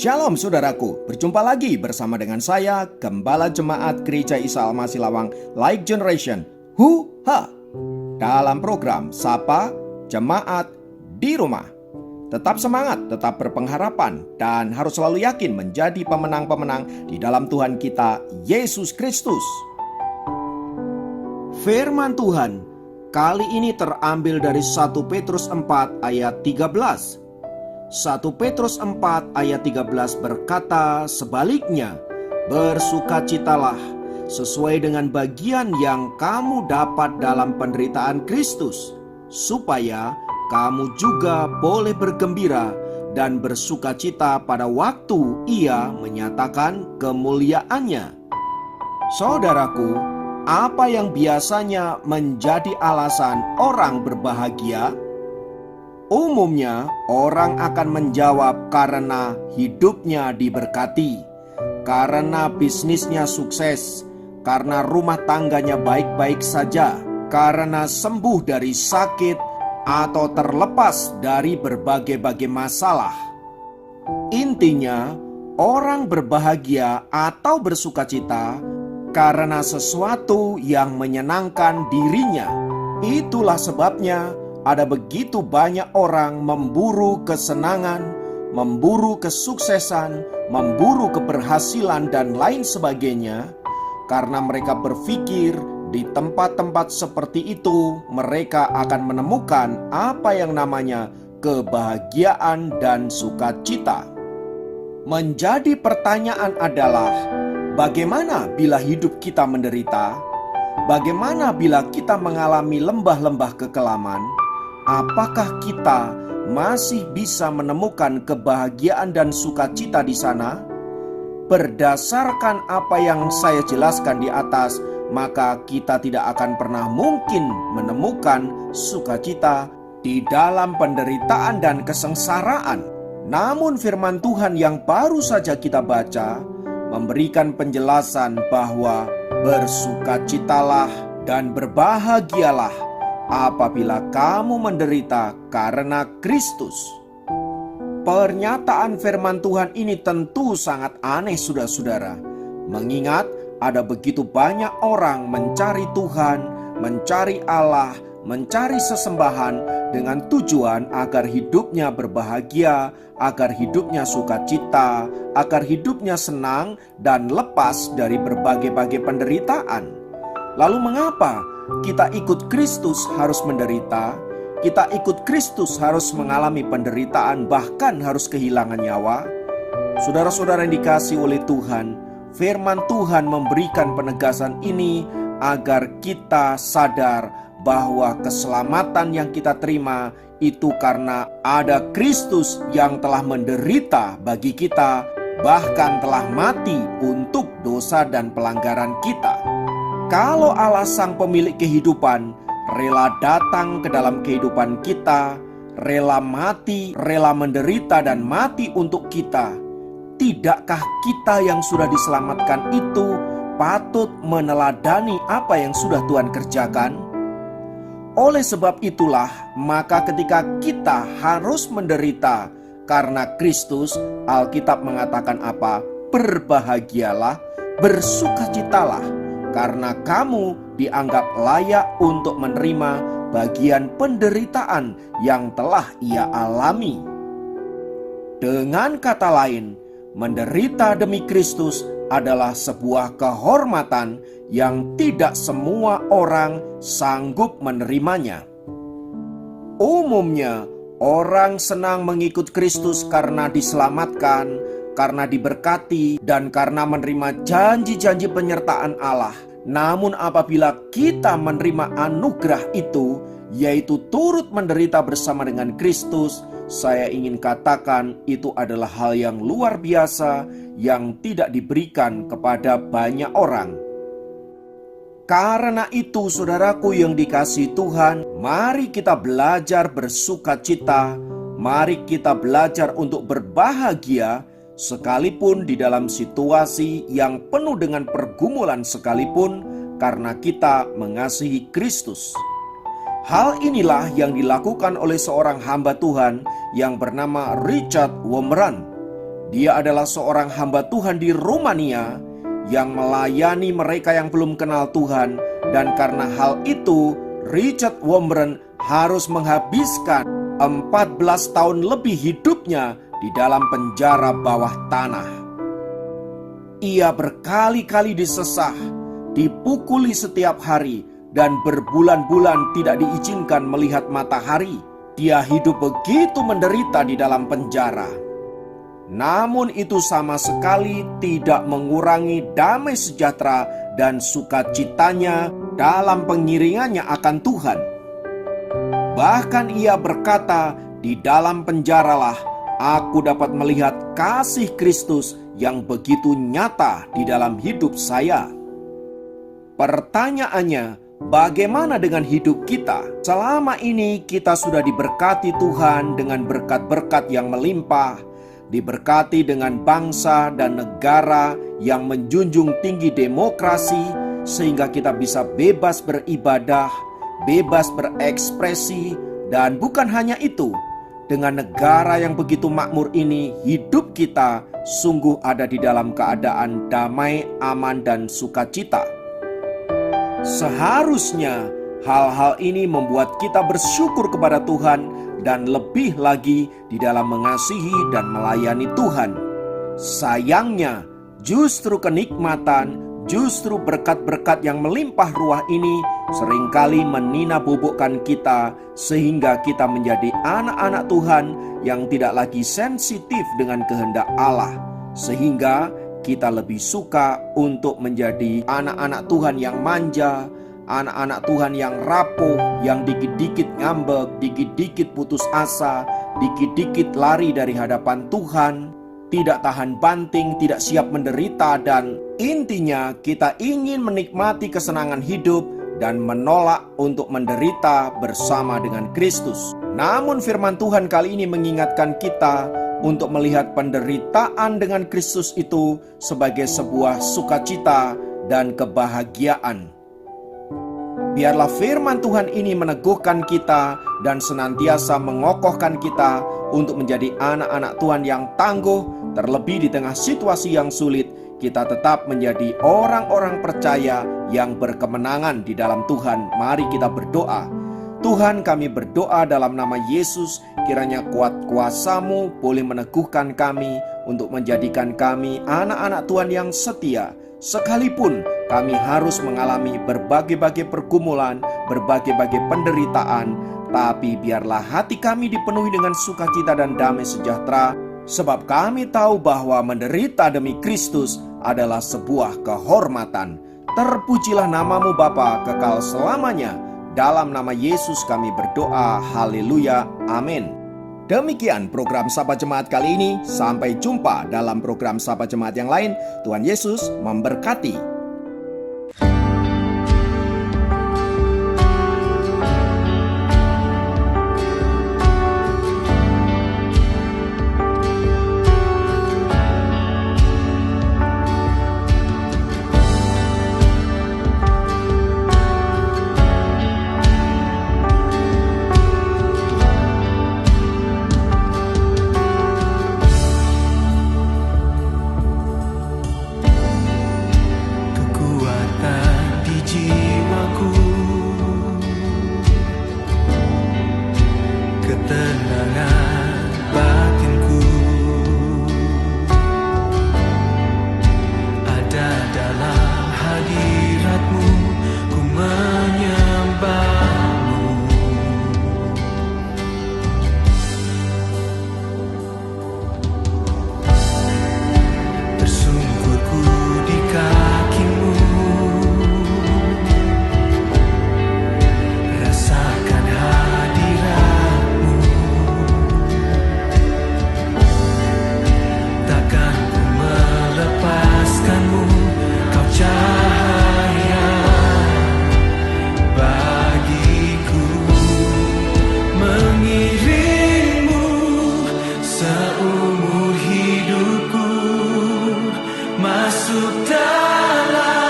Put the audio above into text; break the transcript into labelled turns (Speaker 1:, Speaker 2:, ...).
Speaker 1: Shalom saudaraku, berjumpa lagi bersama dengan saya, Gembala Jemaat Gereja Isa Al-Masih Lawang Like Generation, dalam program Sapa Jemaat di Rumah. Tetap semangat, tetap berpengharapan, dan harus selalu yakin menjadi pemenang-pemenang di dalam Tuhan kita, Yesus Kristus. Firman Tuhan kali ini terambil dari 1 Petrus 4 ayat 13. 1 Petrus 4 ayat 13 berkata, sebaliknya, bersukacitalah sesuai dengan bagian yang kamu dapat dalam penderitaan Kristus, supaya kamu juga boleh bergembira dan bersukacita pada waktu Ia menyatakan kemuliaannya. Saudaraku, apa yang biasanya menjadi alasan orang berbahagia? Umumnya orang akan menjawab karena hidupnya diberkati, karena bisnisnya sukses, karena rumah tangganya baik-baik saja, karena sembuh dari sakit atau terlepas dari berbagai-bagai masalah. Intinya, orang berbahagia atau bersukacita karena sesuatu yang menyenangkan dirinya. Itulah sebabnya ada begitu banyak orang memburu kesenangan, memburu kesuksesan, memburu keberhasilan dan lain sebagainya, karena mereka berpikir di tempat-tempat seperti itu mereka akan menemukan apa yang namanya kebahagiaan dan sukacita. Menjadi pertanyaan adalah, bagaimana bila hidup kita menderita? Bagaimana bila kita mengalami lembah-lembah kekelaman? Apakah kita masih bisa menemukan kebahagiaan dan sukacita di sana? Berdasarkan apa yang saya jelaskan di atas, maka kita tidak akan pernah mungkin menemukan sukacita di dalam penderitaan dan kesengsaraan. Namun firman Tuhan yang baru saja kita baca memberikan penjelasan bahwa bersukacitalah dan berbahagialah apabila kamu menderita karena Kristus. Pernyataan firman Tuhan ini tentu sangat aneh saudara-saudara, mengingat ada begitu banyak orang mencari Tuhan, mencari Allah, mencari sesembahan dengan tujuan agar hidupnya berbahagia, agar hidupnya sukacita, agar hidupnya senang dan lepas dari berbagai-bagai penderitaan. Lalu mengapa kita ikut Kristus harus menderita? Kita ikut Kristus harus mengalami penderitaan, bahkan harus kehilangan nyawa? Saudara-saudara yang dikasihi oleh Tuhan, firman Tuhan memberikan penegasan ini agar kita sadar bahwa keselamatan yang kita terima itu karena ada Kristus yang telah menderita bagi kita, bahkan telah mati untuk dosa dan pelanggaran kita. Kalau Allah sang pemilik kehidupan rela datang ke dalam kehidupan kita, rela mati, rela menderita dan mati untuk kita, tidakkah kita yang sudah diselamatkan itu patut meneladani apa yang sudah Tuhan kerjakan? Oleh sebab itulah, maka ketika kita harus menderita karena Kristus, Alkitab mengatakan apa? Berbahagialah, bersukacitalah, karena kamu dianggap layak untuk menerima bagian penderitaan yang telah Ia alami. Dengan kata lain, menderita demi Kristus adalah sebuah kehormatan yang tidak semua orang sanggup menerimanya. Umumnya, orang senang mengikut Kristus karena diselamatkan, karena diberkati, dan karena menerima janji-janji penyertaan Allah. Namun apabila kita menerima anugerah itu, yaitu turut menderita bersama dengan Kristus, saya ingin katakan itu adalah hal yang luar biasa yang tidak diberikan kepada banyak orang. Karena itu saudaraku yang dikasihi Tuhan, mari kita belajar bersukacita, mari kita belajar untuk berbahagia, sekalipun di dalam situasi yang penuh dengan pergumulan sekalipun, karena kita mengasihi Kristus. Hal inilah yang dilakukan oleh seorang hamba Tuhan yang bernama Richard Wurmbrand. Dia adalah seorang hamba Tuhan di Rumania yang melayani mereka yang belum kenal Tuhan, dan karena hal itu Richard Wurmbrand harus menghabiskan 14 tahun lebih hidupnya di dalam penjara bawah tanah. Ia berkali-kali disesah, dipukuli setiap hari, dan berbulan-bulan tidak diizinkan melihat matahari. Dia hidup begitu menderita di dalam penjara. Namun itu sama sekali tidak mengurangi damai sejahtera dan sukacitanya dalam pengiringannya akan Tuhan. Bahkan ia berkata, di dalam penjaralah aku dapat melihat kasih Kristus yang begitu nyata di dalam hidup saya. Pertanyaannya, bagaimana dengan hidup kita? Selama ini kita sudah diberkati Tuhan dengan berkat-berkat yang melimpah, diberkati dengan bangsa dan negara yang menjunjung tinggi demokrasi, sehingga kita bisa bebas beribadah, bebas berekspresi. Dan bukan hanya itu, dengan negara yang begitu makmur ini, hidup kita sungguh ada di dalam keadaan damai, aman, dan sukacita. Seharusnya hal-hal ini membuat kita bersyukur kepada Tuhan, dan lebih lagi di dalam mengasihi dan melayani Tuhan. Sayangnya, justru kenikmatan, justru berkat-berkat yang melimpah ruah ini seringkali menina-bobokkan kita, sehingga kita menjadi anak-anak Tuhan yang tidak lagi sensitif dengan kehendak Allah, sehingga kita lebih suka untuk menjadi anak-anak Tuhan yang manja, anak-anak Tuhan yang rapuh, yang dikit-dikit ngambek, dikit-dikit putus asa, dikit-dikit lari dari hadapan Tuhan, tidak tahan banting, tidak siap menderita, dan intinya kita ingin menikmati kesenangan hidup dan menolak untuk menderita bersama dengan Kristus. Namun firman Tuhan kali ini mengingatkan kita untuk melihat penderitaan dengan Kristus itu sebagai sebuah sukacita dan kebahagiaan. Biarlah firman Tuhan ini meneguhkan kita dan senantiasa mengokohkan kita untuk menjadi anak-anak Tuhan yang tangguh. Terlebih di tengah situasi yang sulit, kita tetap menjadi orang-orang percaya yang berkemenangan di dalam Tuhan. Mari kita berdoa. Tuhan, kami berdoa dalam nama Yesus, kiranya kuat kuasa-Mu boleh meneguhkan kami untuk menjadikan kami anak-anak Tuhan yang setia. Sekalipun kami harus mengalami berbagai-bagai pergumulan, berbagai-bagai penderitaan, tapi biarlah hati kami dipenuhi dengan sukacita dan damai sejahtera, sebab kami tahu bahwa menderita demi Kristus adalah sebuah kehormatan. Terpujilah nama-Mu Bapa kekal selamanya. Dalam nama Yesus kami berdoa. Haleluya. Amin. Demikian program Sapa Jemaat kali ini. Sampai jumpa dalam program Sapa Jemaat yang lain. Tuhan Yesus memberkati.
Speaker 2: Seumur hidupku masuk dalam